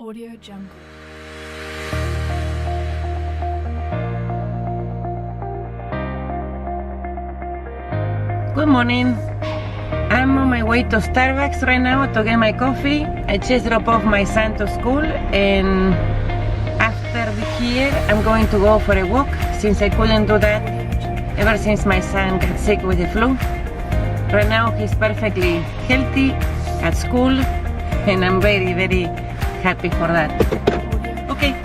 Audio Jungle. Good morning. I'm on my way to Starbucks right now to get my coffee. I just dropped off my son to school, and after here I'm going to go for a walk since I couldn't do that ever since my son got sick with the flu. Right now he's perfectly healthy at school, and I'm very, very happy for that. Okay,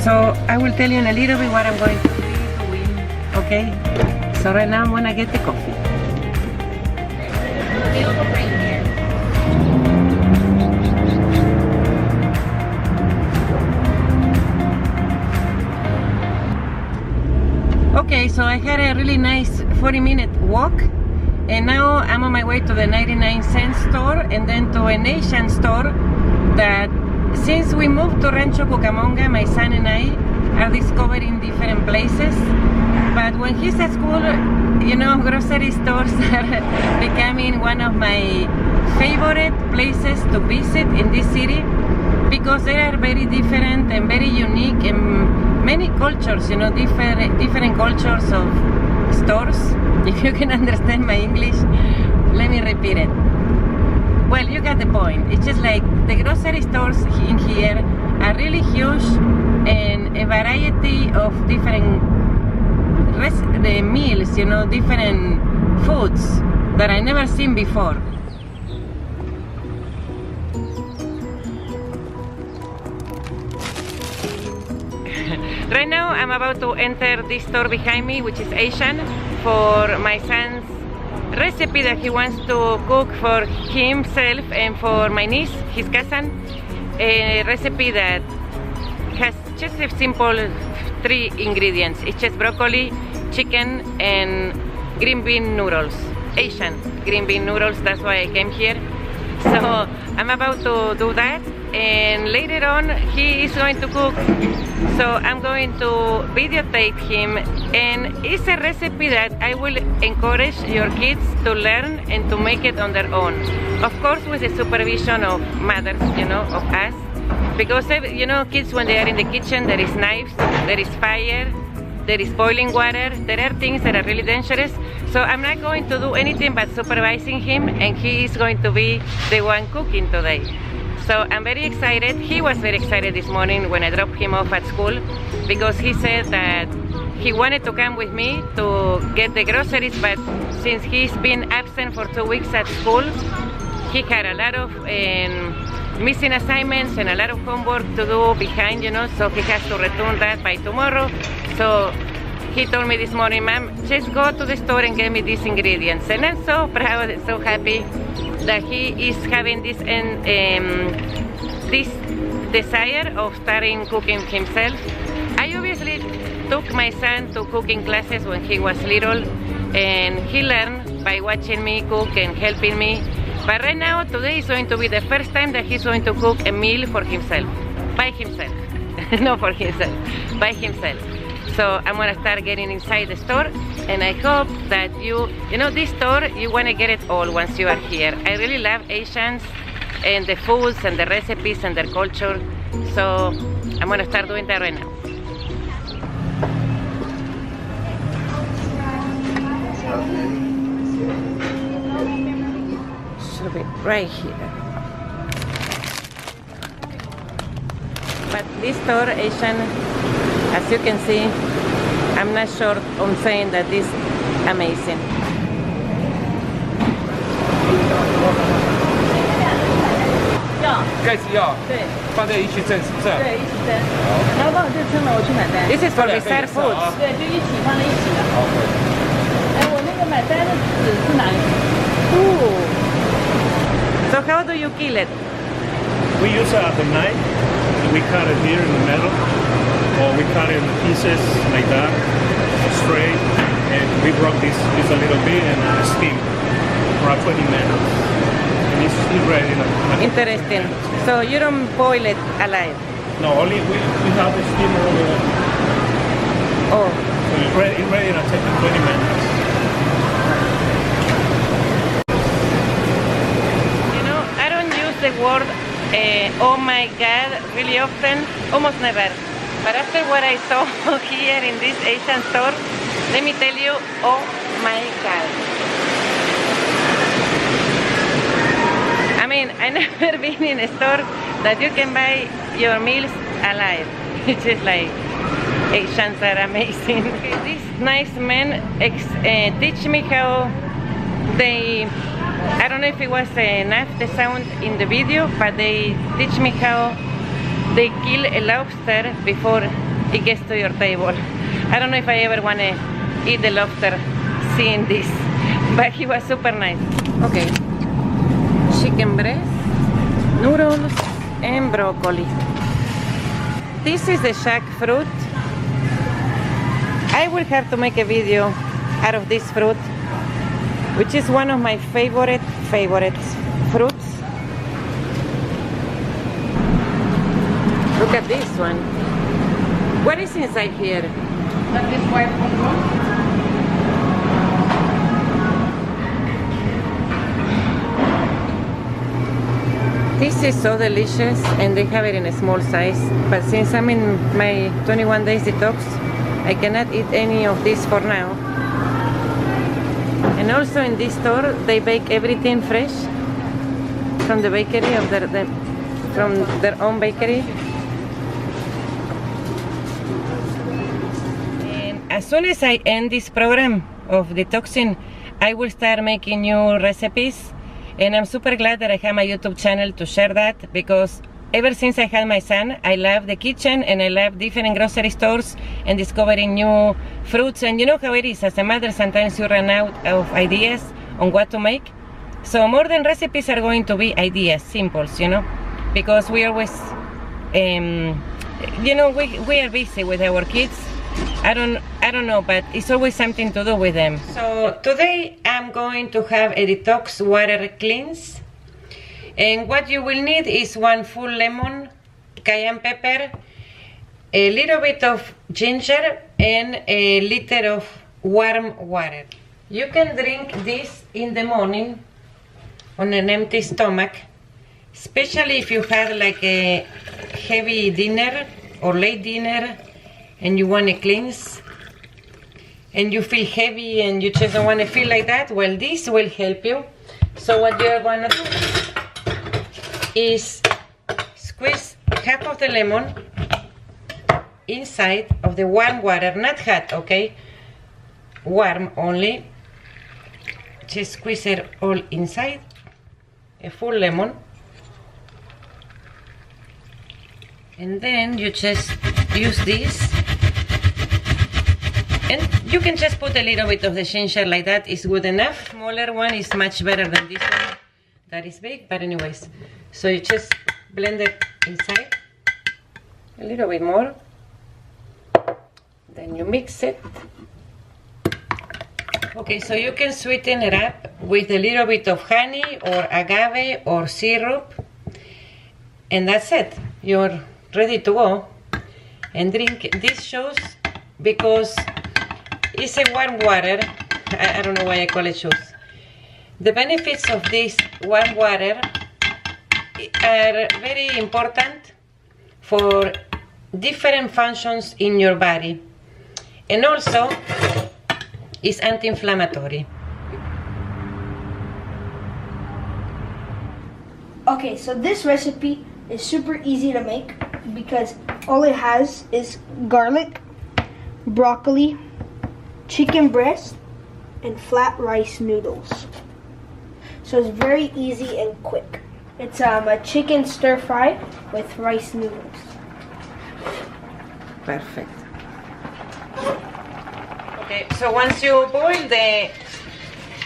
so I will tell you in a little bit what I'm going to be doing. Okay, so right now I'm gonna get the coffee. Okay, so I had a really nice 40-minute walk, and now I'm on my way to the 99-cent store and then to an Asian store that since we moved to Rancho Cucamonga, my son and I are discovering different places. But when he's at school, you know, grocery stores are becoming one of my favorite places to visit in this city because they are very different and very unique and many cultures, you know, different cultures of stores. If you can understand my English, let me repeat it. Well, you got the point. It's just like the grocery stores in here are really huge, and a variety of different the meals, you know, different foods that I never seen before. Right now I'm about to enter this store behind me, which is Asian, for my son's recipe that he wants to cook for himself and for my niece, his cousin. A recipe that has just a simple 3 ingredients. It's just broccoli, chicken, and green bean noodles. Asian green bean noodles, that's why I came here. So I'm about to do that, and later on he is going to cook. So I'm going to videotape him, and it's a recipe that I will encourage your kids to learn and to make it on their own. Of course, with the supervision of mothers, you know, of us. Because, you know, kids, when they are in the kitchen, there is knives, there is fire, there is boiling water, there are things that are really dangerous. So I'm not going to do anything but supervising him, and he is going to be the one cooking today. So I'm very excited. He was very excited this morning when I dropped him off at school, because he said that he wanted to come with me to get the groceries, but since he's been absent for 2 weeks at school, he had a lot of missing assignments and a lot of homework to do behind, you know, so he has to return that by tomorrow. So he told me this morning, Mom, just go to the store and get me these ingredients. And I'm so proud and so happy that he is having this this desire of starting cooking himself. I obviously took my son to cooking classes when he was little, and he learned by watching me cook and helping me. But right now, today is going to be the first time that he's going to cook a meal for himself, by himself. Not for himself, by himself. So I'm gonna start getting inside the store, and I hope that you know, this store, you wanna get it all once you are here. I really love Asians and the foods and the recipes and their culture. So I'm gonna start doing that right now. Should be right here. But this store, Asian, as you can see, I'm not sure on saying that this is amazing. This is for reserve foods. Ooh. So how do you kill it? We use the knife, and we cut it here in the middle, or we cut it in pieces like that, straight, and we broke this a little bit and steam for 20 minutes. And it's ready in a Interesting. So you don't boil it alive? No, only we have the steamer over there. Oh. So it's ready in 20 minutes. You know, I don't use the word Oh my god, really often, almost never. But after what I saw here in this Asian store, let me tell you, oh my god. I mean, I never been in a store that you can buy your meals alive. It's just like, Asians are amazing. Okay, this nice man teach me how they, I don't know if it was enough the sound in the video, but they teach me how they kill a lobster before it gets to your table. I don't know if I ever want to eat the lobster seeing this, but he was super nice. Okay, chicken breast, noodles, and broccoli. This is the jackfruit. I will have to make a video out of this fruit, which is one of my favorite fruits. Look at this one. What is inside here? That is white one. This is so delicious, and they have it in a small size, but since I'm in my 21 days detox, I cannot eat any of this for now. And also in this store, they bake everything fresh from the bakery of from their own bakery. And as soon as I end this program of detoxing, I will start making new recipes. And I'm super glad that I have my YouTube channel to share that, because ever since I had my son, I love the kitchen and I love different grocery stores and discovering new fruits. And you know how it is, as a mother, sometimes you run out of ideas on what to make. So more than recipes are going to be ideas, simples, you know, because we always, you know, we are busy with our kids. I don't know, but it's always something to do with them. So today I'm going to have a detox water cleanse. And what you will need is 1 full lemon, cayenne pepper, a little bit of ginger, and a liter of warm water. You can drink this in the morning on an empty stomach, especially if you had like a heavy dinner or late dinner and you want to cleanse and you feel heavy and you just don't want to feel like that. Well, this will help you. So what you're going to do is squeeze half of the lemon inside of the warm water, not hot, okay? Warm only. Just squeeze it all inside. A full lemon. And then you just use this. And you can just put a little bit of the ginger like that, is good enough. Smaller one is much better than this one. That is big, but anyways. So you just blend it inside. A little bit more. Then you mix it. Okay, so you can sweeten it up with a little bit of honey or agave or syrup. And that's it. You're ready to go and drink. This shows because it's a warm water. I don't know why I call it shoes. The benefits of this warm water are very important for different functions in your body, and also is anti-inflammatory. Okay, so this recipe is super easy to make because all it has is garlic, broccoli, chicken breast, and flat rice noodles. So it's very easy and quick. It's a chicken stir fry with rice noodles. Perfect. Okay, so once you boil the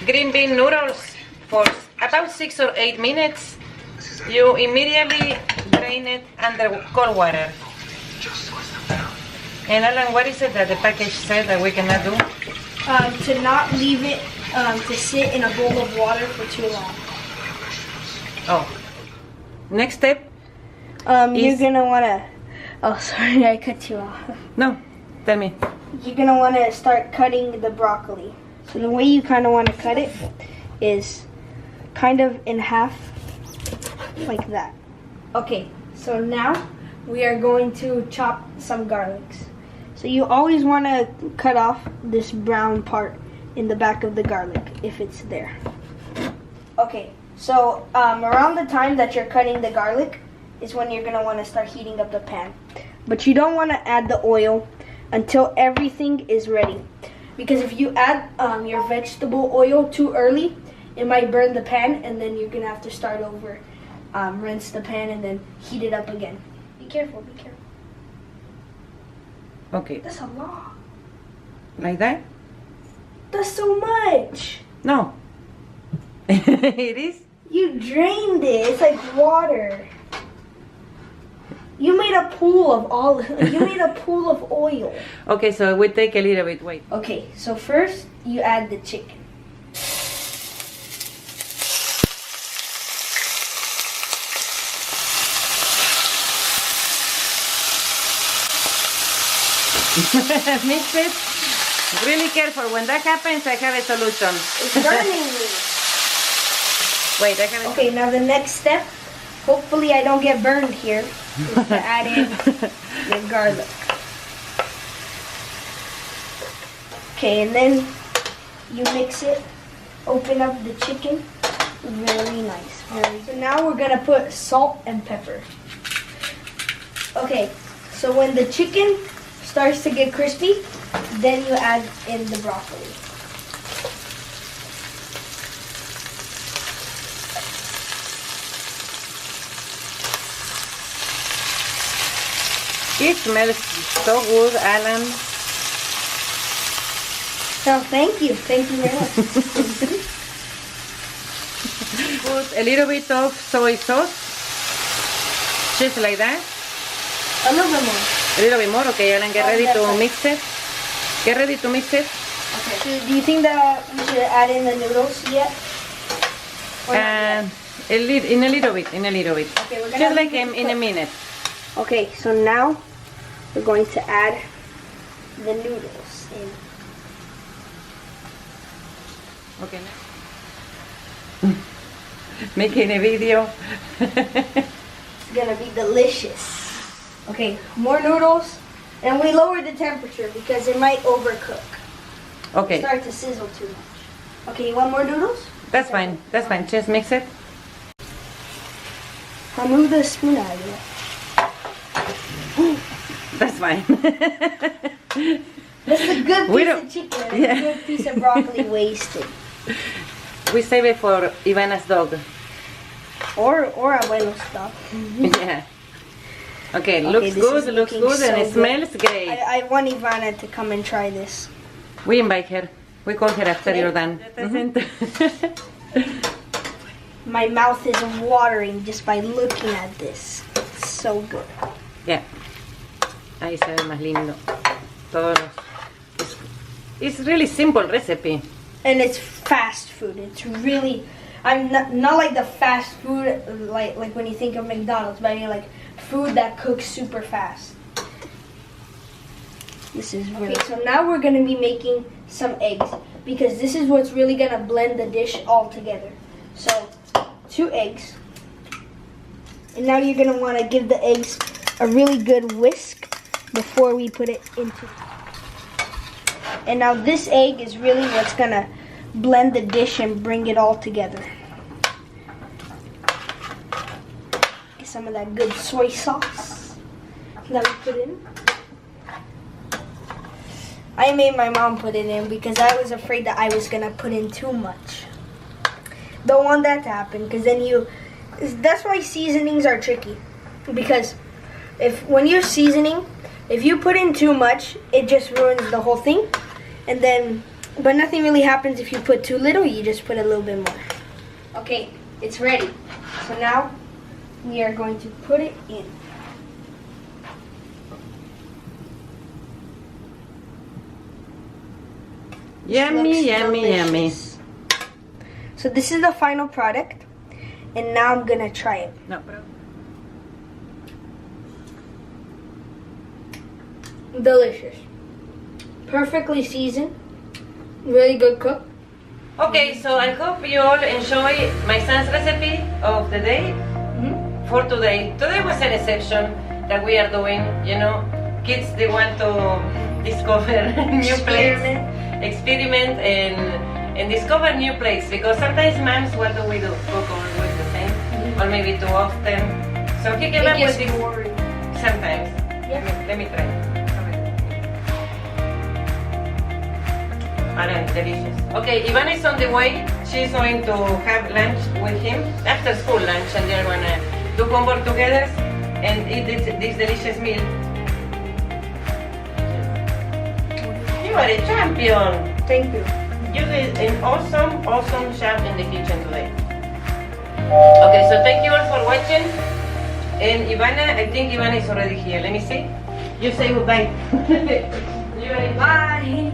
green bean noodles for about 6 or 8 minutes, you immediately drain it under cold water. And Alan, what is it that the package said that we cannot do? To not leave it to sit in a bowl of water for too long. Oh. Next step? You're gonna wanna. Oh, sorry, I cut you off. No, tell me. You're gonna wanna start cutting the broccoli. So the way you kind of want to cut it is kind of in half, like that. Okay, so now we are going to chop some garlics. So you always want to cut off this brown part in the back of the garlic if it's there. Okay, so around the time that you're cutting the garlic is when you're going to want to start heating up the pan. But you don't want to add the oil until everything is ready. Because if you add your vegetable oil too early, it might burn the pan, and then you're going to have to start over. Rinse the pan and then heat it up again. Be careful, be careful. Okay. That's a lot. Like that? That's so much. No. It is? You drained it. It's like water. You made a pool of you made a pool of oil. Okay, so we take a little bit, wait. Okay, so first you add the chicken. Mix it. Really careful. When that happens, I have a solution. It's burning me. Wait, I have a Okay, now the next step, hopefully I don't get burned here, is to add in the garlic. Okay, and then you mix it, open up the chicken. Very nice. So now we're gonna put salt and pepper. Okay, so when the chicken starts to get crispy, then you add in the broccoli. It smells so good, Alan. So thank you very much. Put a little bit of soy sauce. Just like that. A little bit more. A little bit more. Okay, Alan, get ready to mix it. Get ready to mix it. Okay. So do you think that we should add in the noodles yet? Or not yet? In a little bit. Okay, we're gonna Just like leave it in a cook. minute. Okay, so now we're going to add the noodles in. Okay. Making a video. It's gonna be delicious. Okay, more noodles, and we lower the temperature because it might overcook. Okay, Start to sizzle too much. Okay, you want more noodles? that's fine. That's fine. Just mix it. I'll move the spoon out of it. That's fine. That's a good We piece don't- of chicken and Yeah. a good piece of broccoli wasted. We save it for Ivana's dog. Or abuelo stuff. Yeah. Okay, Okay, looks this good, is looks looking good, and so it good. smells great. I want Ivana to come and try this. We invite her. We call her after Okay. you're done. My mouth is watering just by looking at this. It's so good. Yeah. Ahí se ve más lindo. Todos los... It's really simple recipe. And it's fast food. It's really, I'm not like the fast food like when you think of McDonald's, but I mean like food that cooks super fast. This is really. Okay, so now we're gonna be making some eggs because this is what's really gonna blend the dish all together. So 2 eggs, and now you're gonna want to give the eggs a really good whisk before we put it into. And now this egg is really what's gonna blend the dish and bring it all together. Get some of that good soy sauce that we put in. I made my mom put it in because I was afraid that I was gonna put in too much. Don't want that to happen because then that's why seasonings are tricky. Because when you're seasoning, if you put in too much, it just ruins the whole thing. And then, but nothing really happens if you put too little, you just put a little bit more. Okay, it's ready. So now we are going to put it in. Yummy, yummy, yummy. Delicious. So this is the final product, and now I'm gonna try it. No, pero... Delicious. Perfectly seasoned. Really good cook. Okay, so I hope you all enjoy my son's recipe of the day for today. Today was an exception that we are doing, you know. Kids, they want to discover new places, experiment and discover new places, because sometimes moms, what do? Cook always the same, or maybe too often. So he came up with this sometimes. Yeah. Let me try. Delicious. Okay, Ivana is on the way. She's going to have lunch with him, after school lunch, and they're gonna do homework together and eat this delicious meal. You are a champion. Thank you. You did an awesome job in the kitchen today. Okay, so thank you all for watching. And Ivana, I think Ivana is already here. Let me see. You say goodbye. Bye.